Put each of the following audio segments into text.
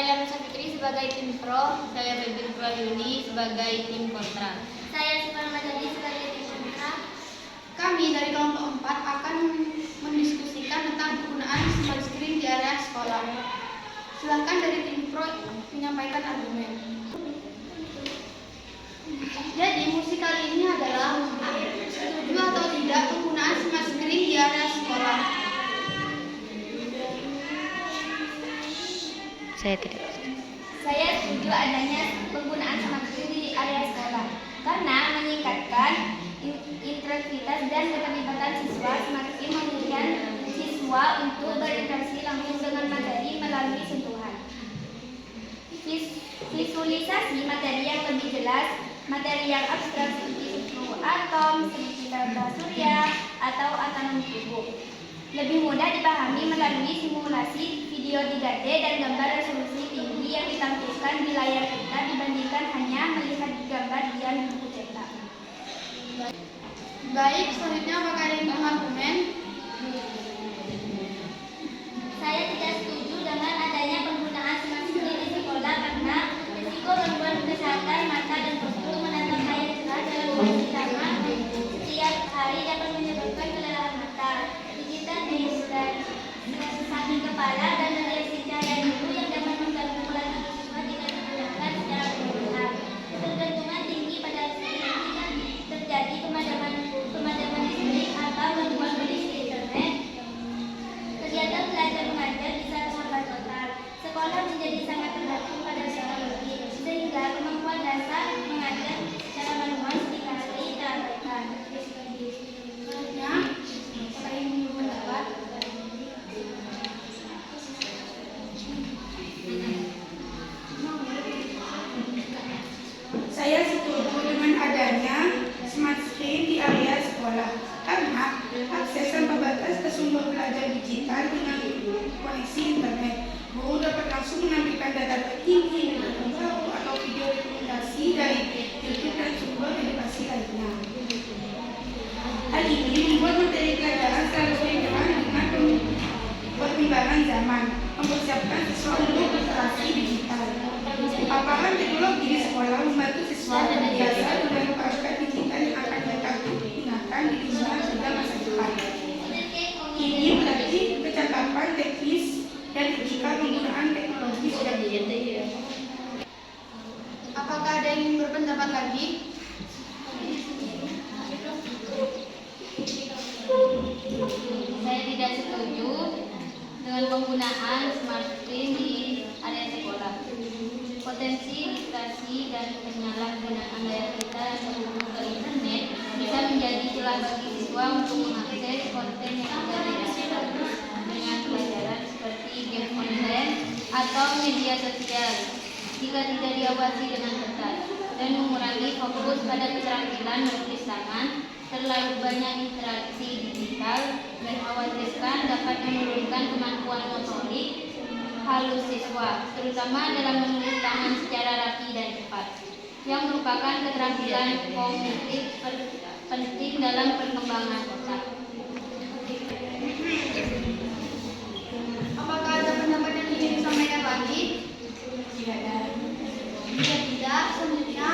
Laila Fitri sebagai tim pro, saya Febri Prahyuni sebagai tim kontra. Saya Sifar Madani sebagai tim kontra. Kami dari kelompok 4 akan mendiskusikan tentang penggunaan smart screen di area sekolah. Silakan dari tim pro menyampaikan argumen. Jadi musik kali ini adalah setuju atau tidak penggunaan smart screen di area sekolah. Saya tidak. Saya setuju adanya penggunaan smart screen di area sekolah karena meningkatkan interaktivitas dan keterlibatan siswa. Smart screen memungkinkan siswa untuk berinteraksi langsung dengan materi melalui sentuhan. Visualisasi materi yang lebih jelas, materi yang abstrak seperti struktur atom, seperti tata surya, atau atomi tubuh. Lebih mudah dipahami melalui simulasi video 3D dan gambar resolusi tinggi yang ditampilkan di layar kita dibandingkan hanya melihat gambar di buku cetak. Baik, selanjutnya apakah ada yang argumen? Saya tidak setuju dengan adanya penggunaan smart screen di sekolah karena risiko gangguan kesehatan mata dan postur menatap layar cerah dalam durasi lama setiap hari dapat menyebabkan kelelahan mata, gigitan dan sakit kepala dan radiasi cahaya biru yang dapat mengganggu kelas siswa jika digunakan secara berlebihan. Ketergantungan tinggi pada screen jika terjadi pemadaman listrik atau gangguan kondisi internet. Kegiatan belajar mengajar bisa terhambat total. Sekolah menjadi sangat tergantung pada teknologi, sehingga kemampuan dasar mengajar secara manual seringkali terabaikan. Selanjutnya, apakah yang ingin berpendapat? Saya setuju dengan adanya smart screen di area sekolah karena akses tanpa batas ke sumber belajar digital dengan koneksi internet. Guru dapat langsung menampilkan data terkini, baru atau video rekomendasi dari YouTube dan sumber edukasi lainnya. Hal ini membuat materi pelajaran selalu relevan dengan perkembangan zaman, mempersiapkan siswa untuk berinteraksi digital. Paparan teknologi di sekolah membantu siswa terbiasa dengan perangkat digital yang akan mereka gunakan di dunia kerja masa depan. Ini melatih kecakapan teknis dan etika penggunaan teknologi sudah diatur. Apakah ada yang ingin berpendapat lagi? Saya tidak setuju dengan penggunaan smart screen di area sekolah. Potensi distraksi dan penyalahgunaan layar kita terhubung ke internet bisa menjadi celah bagi siswa untuk mengakses konten yang tidak bagus dengan pelajaran seperti game online atau media sosial jika tidak diawasi dengan ketat dan mengurangi fokus pada keterampilan menulis tangan. Terlalu banyak interaksi digital dikhawatirkan dapat menurunkan kemampuan motorik halus siswa, terutama dalam menulis tangan secara rapi dan cepat, yang merupakan keterampilan kognitif penting dalam perkembangan otak. Apakah ada pendapat yang ingin disampaikan lagi? Jika tidak, selanjutnya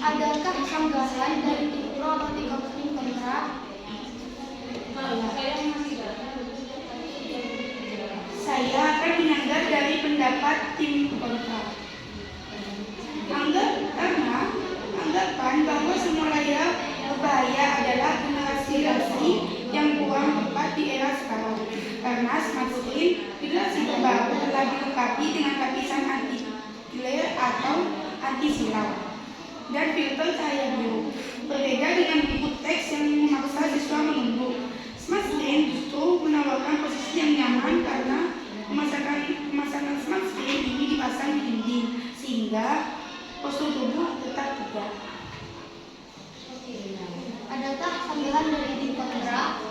adakah sanggahan dari tim pro atau tim kontra? Saya akan menyanggah dari pendapat tim kontra. Anggapan bahwa semua layar berbahaya adalah generasi yang kurang tepat di era sekarang. Karena smart screen generasi terbaru telah dilengkapi dengan lapisan anti glare atau anti silau dan filter cahaya biru. Berbeda dengan buku teks yang memaksa siswa menunduk, smart screen justru menawarkan posisi yang nyaman karena pemasangan smart screen ini dipasang di dinding sehingga postur tubuh tetap tegak. Adakah sanggahan dari tim kontra?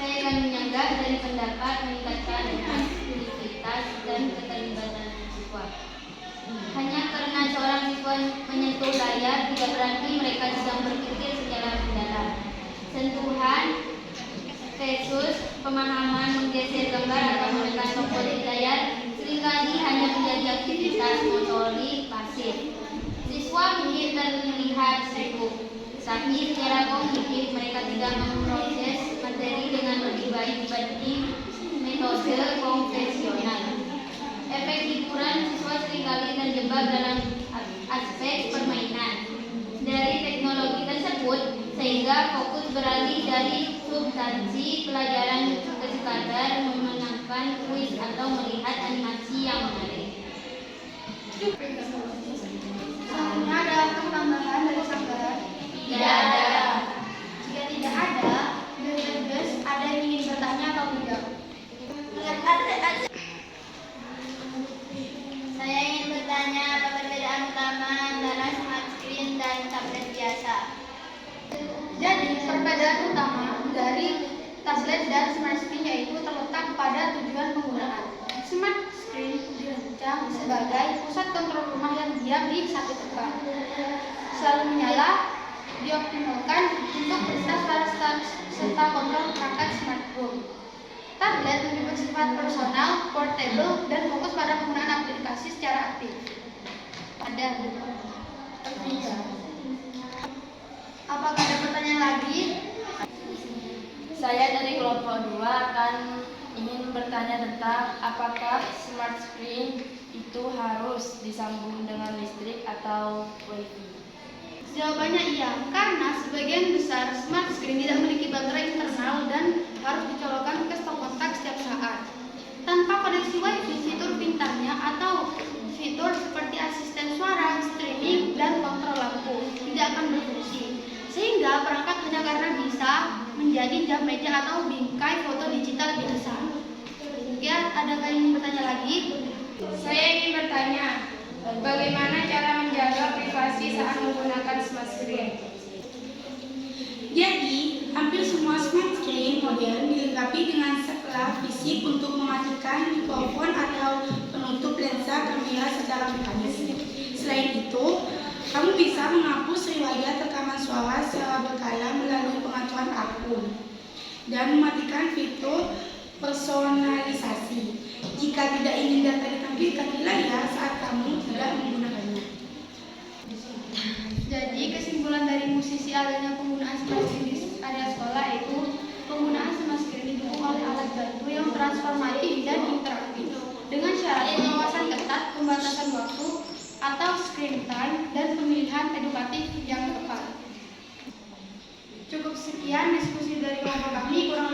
Saya akan menyanggah dari pendapat meningkatkan aktivitas dan keterlibatan siswa. Hanya karena seorang siswa menyentuh layar tidak berarti mereka sedang berpikir secara mendalam. Sentuhan versus pemahaman menggeser gambar atau menekan tombol di layar seringkali hanya menjadi aktivitas motorik pasif. Siswa mungkin terlihat sibuk, tapi secara kognitif mereka tidak memproses materi dengan lebih baik dibanding metode konvensional. Efek hiburan siswa seringkali terjebak dalam aspek permainan dari teknologi tersebut sehingga fokus beralih dari substansi pelajaran ke sekadar memenangkan kuis atau melihat animasi yang menarik. Selanjutnya ada tambahan dari Sanggar. Tidak ada. Jika tidak ada, dari Tegas ada yang ingin bertanya atau tidak? Saya ingin bertanya apa perbedaan utama antara smart screen dan tablet biasa. Jadi, perbedaan utama dari tablet dan smart screen yaitu terletak pada tujuan penggunaan. Smart screen dirancang sebagai pusat kontrol rumah yang diam di satu tempat. Selalu menyala, dioptimalkan untuk perintah serta kontrol perangkat smartphone. Tablet lebih bersifat personal, portable, dan fokus pada penggunaan aplikasi secara aktif. Ada. Apakah ada pertanyaan lagi? Saya dari kelompok 2 akan ingin bertanya tentang apakah smart screen itu harus disambung dengan listrik atau wifi. Jawabannya iya, karena sebagian besar smart screen tidak memiliki baterai internal dan harus dicolokkan ke stop kontak setiap saat. Tanpa koneksi wifi, fitur pintarnya atau fitur seperti asisten suara, streaming, dan kontrol lampu tidak akan berfungsi. Sehingga perangkat hanya karena bisa menjadi jam meja atau bingkai foto digital biasa. Ya, adakah yang ingin bertanya lagi? Saya ingin bertanya, bagaimana cara menjaga privasi saat menggunakan smart screen? Jadi, hampir semua smart screen modern dilengkapi dengan setelah fisik untuk mematikan mikrofon atau penutup lensa kamera secara mekanis. Selain itu, kamu bisa menghapus riwayat rekaman suara secara berkala melalui pengaturan akun dan mematikan fitur personalisasi jika tidak ingin data ditampilkan di layar saat kamu tidak menggunakannya. Jadi kesimpulan dari musisi adanya penggunaan smart screen di area sekolah yaitu penggunaan smart screen didukung oleh alat bantu yang transformatif dan interaktif dengan syarat pengawasan ketat, pembatasan waktu atau screen time dan pemilihan edukatif yang tepat. Cukup sekian diskusi dari kelompok kami, kurang